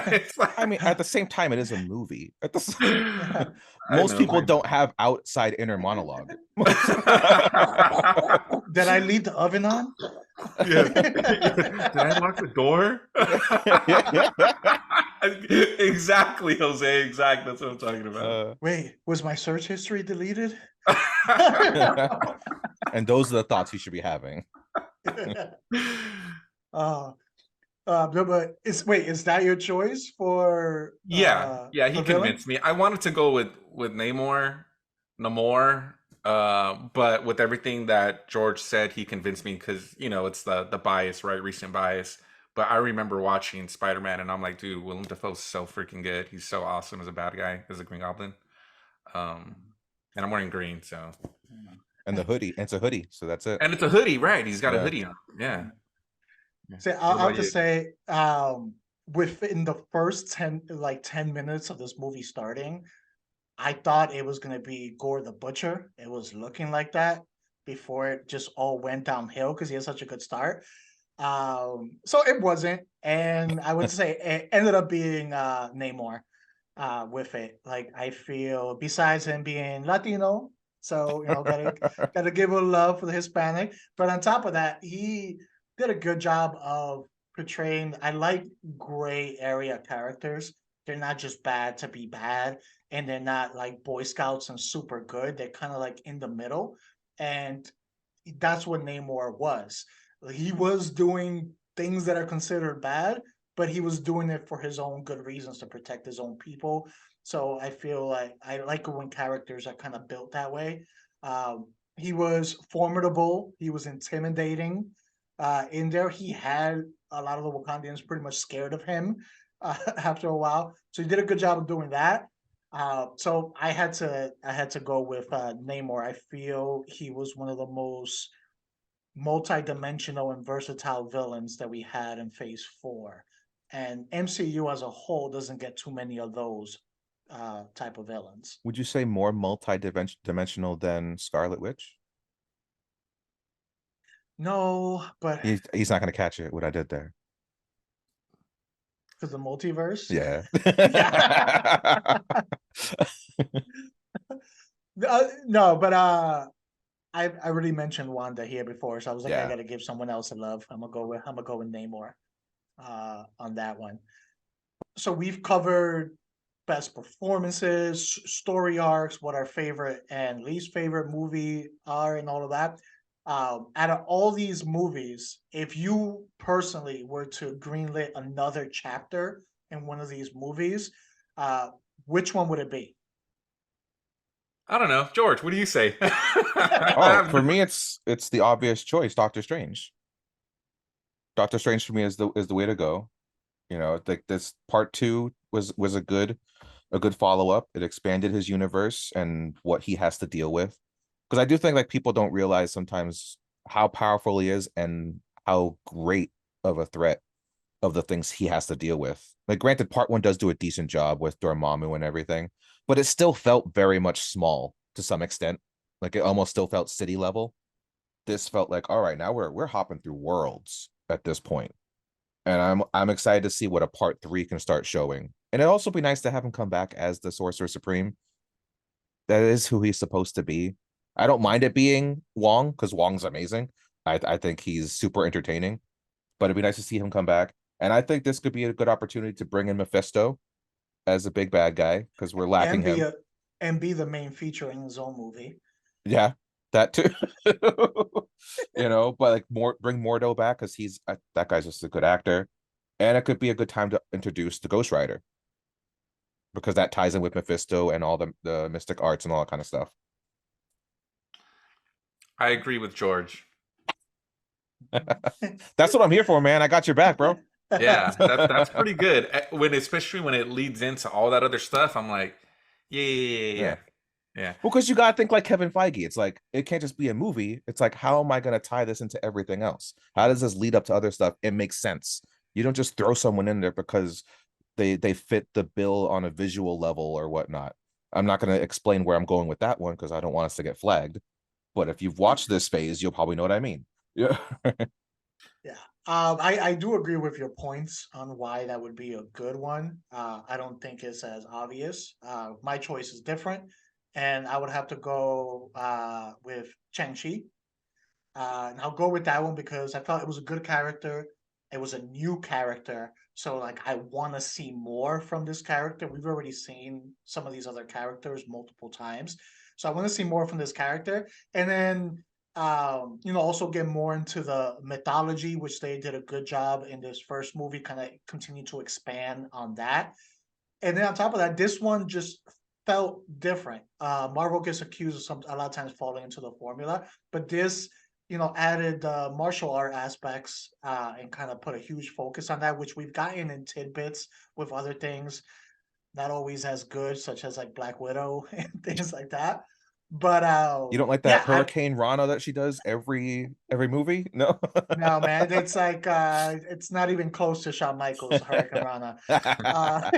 It's like, I mean, at the same time, it is a movie. I Most know. people don't have outside inner monologue. Did I leave the oven on? Yeah. Did I lock the door? Exactly, Jose. Exactly. That's what I'm talking about. Wait, was my search history deleted? And those are the thoughts you should be having. But is that your choice for Yeah, he for villain? convinced me. I wanted to go with Namor, but with everything that George said, he convinced me because it's the bias, right? Recent bias. But I remember watching Spider-Man, and I'm like, dude, Willem Dafoe's so freaking good. He's so awesome as a bad guy, as a Green Goblin. And I'm wearing green, so. And the hoodie, and it's a hoodie, so that's it. And it's a hoodie, right? He's got a hoodie on. Yeah. So I'll have to say, within the first 10 minutes of this movie starting, I thought it was gonna be Gore the Butcher. It was looking like that before it just all went downhill because he had such a good start. So it wasn't, and I would say it ended up being Namor with it. Like I feel, besides him being Latino, so gotta give a love for the Hispanic. But on top of that, he did a good job of portraying. I like gray area characters. They're not just bad to be bad, and they're not like Boy Scouts and super good. They're kind of like in the middle, and that's what Namor was. He was doing things that are considered bad, but he was doing it for his own good reasons to protect his own people. So I feel like I like it when characters are kind of built that way. He was formidable. He was intimidating. In there, he had a lot of the Wakandians pretty much scared of him after a while. So he did a good job of doing that. So I had to go with Namor. I feel he was one of the most multi-dimensional and versatile villains that we had in Phase 4. And MCU as a whole doesn't get too many of those type of villains. Would you say more multi-dimensional than Scarlet Witch? No, but He's not going to catch it, what I did there. because the multiverse? Yeah. No, but I already mentioned Wanda here before, so I was like, Yeah. I gotta give someone else a love. I'm gonna go with Namor on that one. So we've covered best performances, story arcs, what our favorite and least favorite movie are, and all of that. Out of all these movies, if you personally were to greenlit another chapter in one of these movies, which one would it be? I don't know. George, what do you say? Oh, for me, it's the obvious choice, Doctor Strange. Doctor Strange for me is the way to go. Like this part 2 was a good follow-up. It expanded his universe and what he has to deal with. Because I do think like people don't realize sometimes how powerful he is and how great of a threat of the things he has to deal with. Like granted, part 1 does do a decent job with Dormammu and everything, but it still felt very much small to some extent. Like it almost still felt city level. This felt like, all right, now we're hopping through worlds at this point. And I'm excited to see what a part 3 can start showing. And it'd also be nice to have him come back as the Sorcerer Supreme. That is who he's supposed to be. I don't mind it being Wong, because Wong's amazing. I think he's super entertaining. But it'd be nice to see him come back. And I think this could be a good opportunity to bring in Mephisto as a big bad guy, because we're lacking him. And be the main feature in his own movie. Yeah, that too. But like bring Mordo back, because that guy's just a good actor. And it could be a good time to introduce the Ghost Rider, because that ties in with Mephisto and all the mystic arts and all that kind of stuff. I agree with George. That's what I'm here for, man. I got your back, bro. Yeah, that's pretty good. Especially when it leads into all that other stuff, I'm like, yeah, yeah, yeah, Yeah. yeah, yeah. Well, because you gotta think like Kevin Feige. It's like it can't just be a movie. It's like, how am I gonna tie this into everything else? How does this lead up to other stuff? It makes sense. You don't just throw someone in there because they fit the bill on a visual level or whatnot. I'm not gonna explain where I'm going with that one because I don't want us to get flagged. But if you've watched this phase, you'll probably know what I mean. Yeah. Yeah. I do agree with your points on why that would be a good one. I don't think it's as obvious. My choice is different, and I would have to go with Shang-Chi. And I'll go with that one because I felt it was a good character. It was a new character. So like I want to see more from this character. We've already seen some of these other characters multiple times. So I want to see more from this character. And then also get more into the mythology, which they did a good job in this first movie, kind of continue to expand on that. And then on top of that, this one just felt different. Marvel gets accused of a lot of times falling into the formula, but this, added martial art aspects and kind of put a huge focus on that, which we've gotten in tidbits with other things, not always as good, such as like Black Widow and things like that. But You don't like that yeah, Hurricane Rana that she does every movie? No. no man, it's like it's not even close to Shawn Michaels' Hurricane Rana. Uh,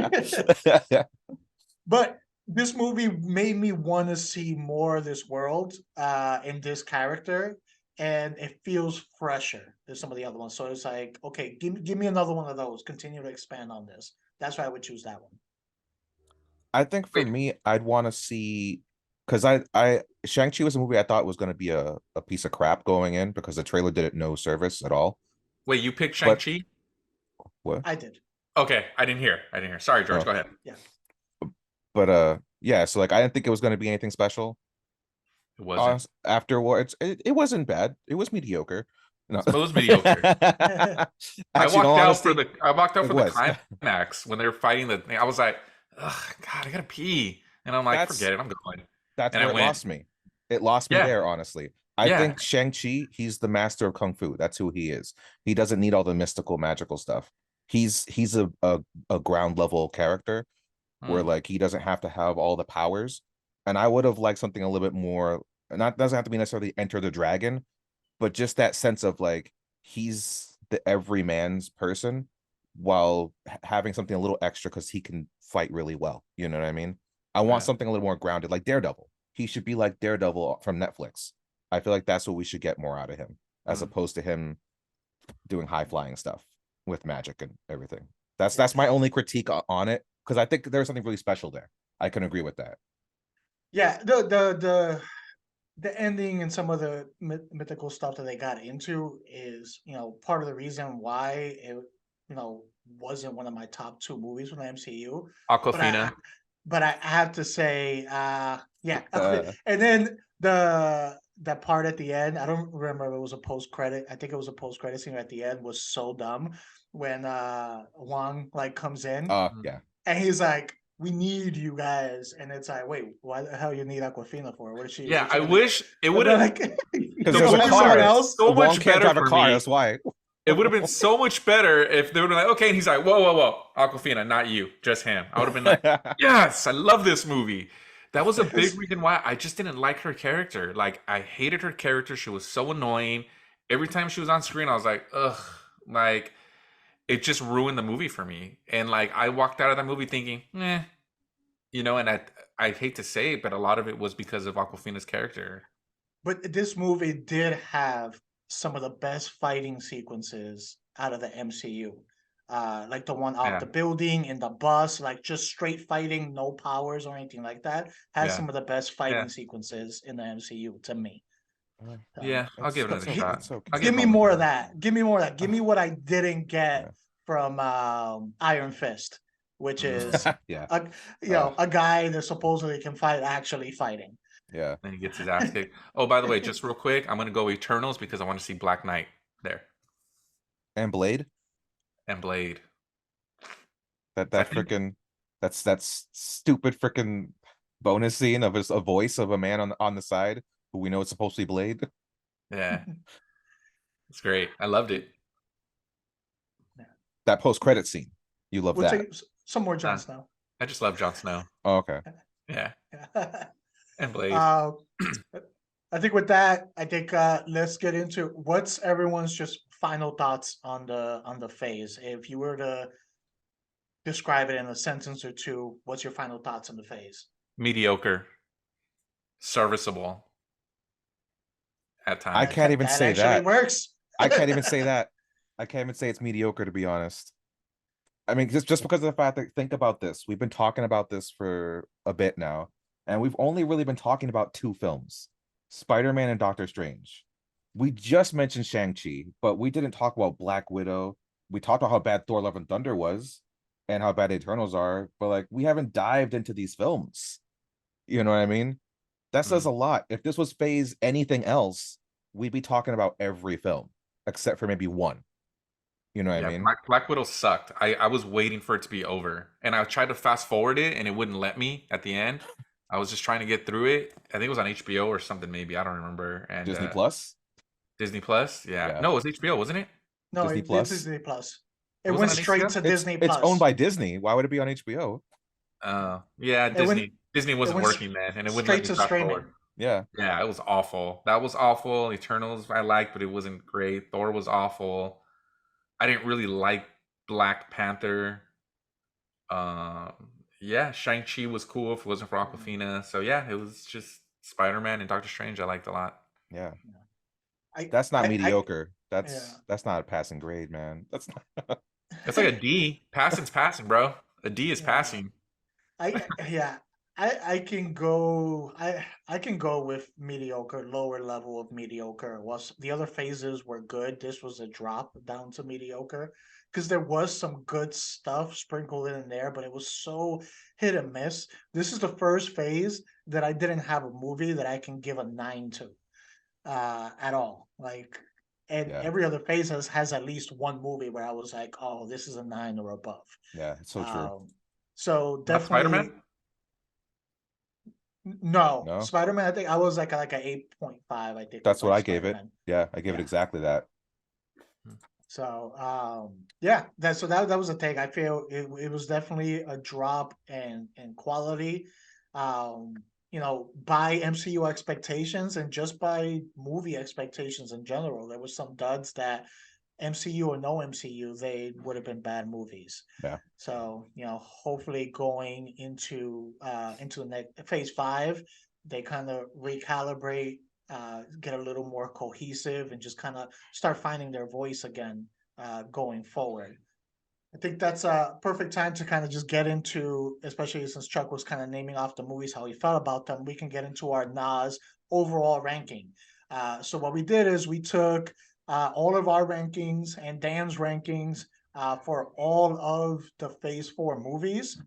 But this movie made me want to see more of this world in this character, and it feels fresher than some of the other ones. So it's like, okay, give me another one of those. Continue to expand on this. That's why I would choose that one. I think for Wait, me, I'd want to see because I Shang-Chi was a movie I thought was going to be a piece of crap going in because the trailer did it no service at all. wait, you picked But Shang-Chi? what? I did. Okay, I didn't hear. I didn't hear. Sorry, George. Oh, Go ahead. Yeah. but yeah. So like I didn't think it was going to be anything special. It wasn't. Afterwards, it wasn't bad. It was mediocre. No. It was mediocre. Actually, in all honesty, I walked out it for the was. climax when they were fighting the thing. I was like, ugh, God, I gotta pee. And I'm like, That's forget it, I'm going. that's And I where it went, lost me. It lost me yeah, there, honestly. I yeah. think Shang-Chi, he's the master of kung fu. That's who he is. He doesn't need all the mystical, magical stuff. He's a ground level character where Hmm. like he doesn't have to have all the powers. And I would have liked something a little bit more, not doesn't have to be necessarily Enter the Dragon, but just that sense of like he's the everyman's person while having something a little extra because he can fight really well. You know what I mean? I want Yeah. something a little more grounded, like Daredevil. He should be like Daredevil from Netflix. I feel like that's what we should get more out of him, as Hmm. opposed to him doing high flying stuff with magic and everything. That's Yeah. that's my only critique on it because I think there's something really special there. I can agree with that. Yeah. The ending and some of the mythical stuff that they got into is, part of the reason why it, wasn't one of my top two movies from the MCU. But I Aquafina. but I have to say, yeah. Uh, And then that part at the end, I don't remember if it was a post credit. I think it was a post credit scene at the end was so dumb when Wong like comes in yeah, and he's like, "We need you guys," and it's like, "Wait, why the hell you need Aquafina for? Yeah, What she I gonna?" wish it And would they're have. like, because The "Go there's a movie find would have someone been car. else." so Wong much can't better drive a for car. me. That's why. It would have been so much better if they would have been like, okay, and he's like, whoa, whoa, whoa, Aquafina, not you, just him. I would have been like, yes, I love this movie. That was a big reason why I just didn't like her character. Like, I hated her character. She was so annoying. Every time she was on screen, I was like, ugh, like it just ruined the movie for me. And like, I walked out of that movie thinking, and I hate to say it, but a lot of it was because of Aquafina's character. But this movie did have some of the best fighting sequences out of the MCU. Like the one off Yeah, the building in the bus, like just straight fighting, no powers or anything like that, has yeah, some of the best yeah, fighting sequences in the MCU to me. So yeah. I'll give it another shot. It's okay. I'll give give him me a look. more of that. Give me more of that. Give me what I didn't Yeah. get from Iron Fist, which is Yeah. a a guy that supposedly can fight actually fighting. Yeah. Then he gets his ass kicked. Oh, by the way, just real quick, I'm gonna go Eternals because I want to see Black Knight there And Blade, and Blade. that I that think, freaking that's stupid freaking bonus scene of a voice of a man on the side who we know is supposed to be Blade. yeah. It's great. I loved it. That post-credit scene. You love We'll that. take some more Jon Uh, Snow. I just love Jon Snow. Oh, okay. Yeah, and Blade. I think with that, I think let's get into what's everyone's just final thoughts on the phase. If you were to describe it in a sentence or two, what's your final thoughts on the phase? Mediocre, serviceable at I times. can't even That say actually that. works. I can't even say that. I can't even say it's mediocre, to be honest. I mean, just because of the fact that, think about this. We've been talking about this for a bit now, and we've only really been talking about two films, Spider-Man and Doctor Strange. We just mentioned Shang-Chi, but we didn't talk about Black Widow. We talked about how bad Thor: Love and Thunder was and how bad Eternals are, but like we haven't dived into these films. You know what I mean? That says a lot. If this was phase anything else, we'd be talking about every film except for maybe one. You know what I Yeah, mean? Black Widow sucked. I was waiting for it to be over, and I tried to fast forward it, and it wouldn't let me at the end. I was just trying to get through it. I think it was on HBO or something, maybe I don't remember. And Disney Plus? Disney Plus, yeah, Yeah. no, it was HBO, wasn't it? No, Disney it's Plus? Disney Plus. It It went wasn't on straight HBO. to It's Disney it's owned Plus. by Disney. Why would it be on HBO? Yeah, It went Disney it wasn't went working, man, and it wouldn't let straight me to fast forward. streaming. Yeah. Yeah, it was awful. That was awful. Eternals I liked, but it wasn't great. Thor was awful. I didn't really like Black Panther. Um, yeah, Shang-Chi was cool if it wasn't for Aquafina. So yeah, it was just Spider-Man and Doctor Strange I liked a lot. Yeah. I That's not I mediocre. yeah. That's not a passing grade, man. That's not It's like a D. Passing's passing, bro. A D is Yeah. passing. Yeah. I can go I can go with mediocre, lower level of mediocre. Was the other phases were good. This was a drop down to mediocre because there was some good stuff sprinkled in there, but it was so hit and miss. This is the first phase that I didn't have a movie that I can give a 9 to at all. Like and yeah. every other phase has at least one movie where I was like, oh, this is a 9 or above. Yeah, it's so true. So Not definitely Spider-Man? no, No? Spider-Man, I think I was like a 8.5, I think, with That's what like I gave it. Spider-Man. Yeah, I gave it Yeah. exactly that. So yeah, that was a take. I feel it was definitely a drop in quality. Um, by MCU expectations and just by movie expectations in general. There was some duds that MCU or no MCU, they would have been bad movies. Yeah. So, hopefully going into the next phase 5, they kind of recalibrate, get a little more cohesive and just kind of start finding their voice again going forward. I think that's a perfect time to kind of just get into, especially since Chuck was kind of naming off the movies, how he felt about them. We can get into our NASS overall ranking. So what we did is we took all of our rankings and Dan's rankings for all of the Phase 4 movies.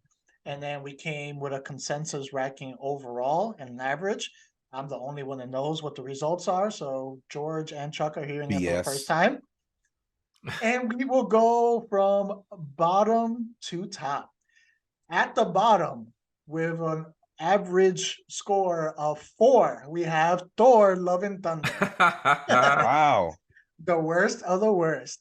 And then we came with a consensus ranking overall and an average. I'm the only one that knows what the results are. So George and Chuck are hearing it for the first BS. time. And we will go from bottom to top. At the bottom, with an average score of 4, we have Thor: Love and Thunder. Wow. The worst of the worst.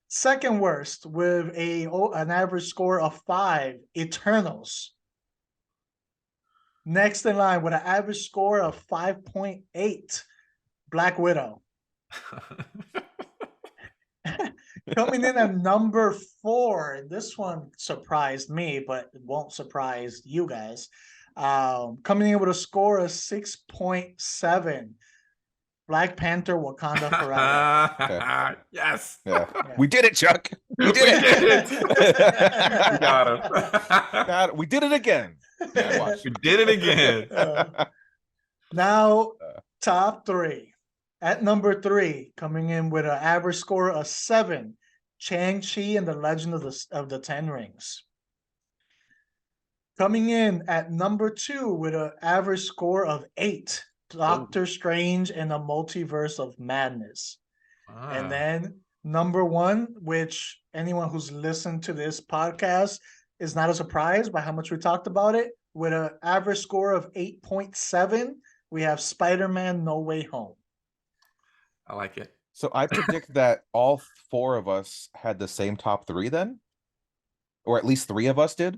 Second worst, with an average score of 5, Eternals. Next in line with an average score of 5.8, Black Widow. Coming in at number 4, this one surprised me, but it won't surprise you guys. Coming in with a score of 6.7, Black Panther: Wakanda Forever. Okay. Yes. Yeah. Yeah. We did it, Chuck. We did We it. did it. We got him. We did it again. Yeah, watch. We did it again. Now, top 3. At number 3, coming in with an average score of 7, Shang-Chi and the Legend of the Ten Rings. Coming in at number 2 with an average score of 8, Doctor Strange and the Multiverse of Madness. And then number 1, which anyone who's listened to this podcast is not a surprise by how much we talked about it, with an average score of 8.7, we have Spider-Man: No Way Home. I like it. So I predict that all four of us had the same top three then, or at least three of us did.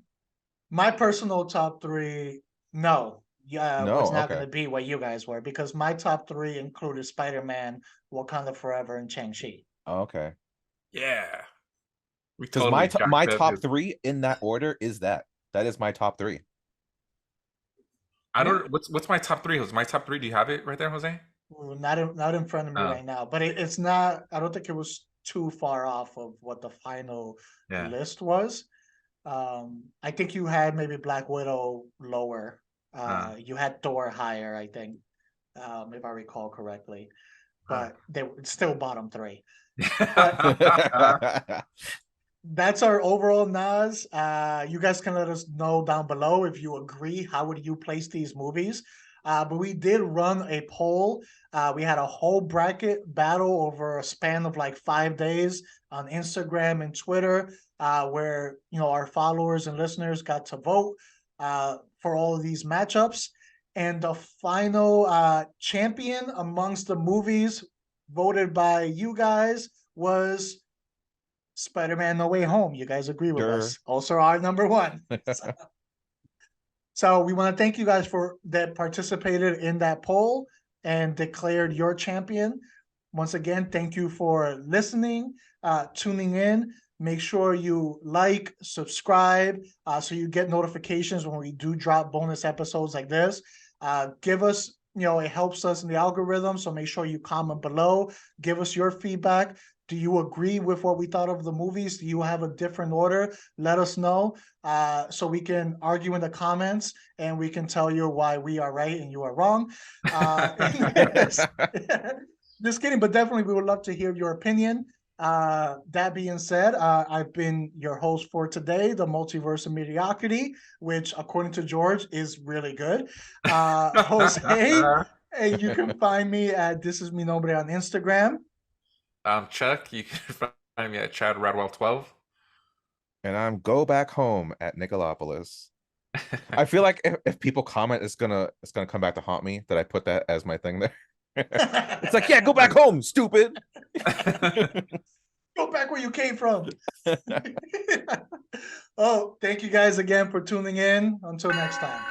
My personal top three, no, was No, not going okay. to be what you guys were because my top three included Spider-Man, Wakanda Forever, and Shang-Chi. Okay. Yeah. We Because totally my jacked up top his. three in that order is that. That is my top three. I Yeah, don't. What's my top three? Was my top three? Do you have it right there, Jose? well, not in front of me Uh, right now, but it's not. I don't think it was too far off of what the final yeah. list was. I think you had maybe Black Widow lower. Uh, You had Thor higher, I think, if I recall correctly. uh. But they were still bottom three. But that's our overall NAS. You guys can let us know down below if you agree. How would you place these movies? But we did run a poll. We had a whole bracket battle over a span of like 5 days on Instagram and Twitter, where our followers and listeners got to vote for all of these matchups. And the final champion amongst the movies voted by you guys was Spider-Man No Way Home. You guys agree with Sure. us. Also our number one. So we want to thank you guys for that participated in that poll and declared your champion. Once again, thank you for listening, tuning in. Make sure you like, subscribe, so you get notifications when we do drop bonus episodes like this. Give us, it helps us in the algorithm. So make sure you comment below. Give us your feedback. Do you agree with what we thought of the movies? Do you have a different order? Let us know so we can argue in the comments and we can tell you why we are right and you are wrong. Just kidding, but definitely we would love to hear your opinion. That being said, I've been your host for today, the Multiverse of Mediocrity, which according to George is really good. Jose, and you can find me at This Is Mi Nombre on Instagram. Chuck, you can find me at Chad Radwell 12. And I'm go back home at Nicolopolis. I feel like if people comment, it's gonna come back to haunt me that I put that as my thing there. It's like, yeah, go back home, stupid. Go back where you came from. Oh, thank you guys again for tuning in. Until next time.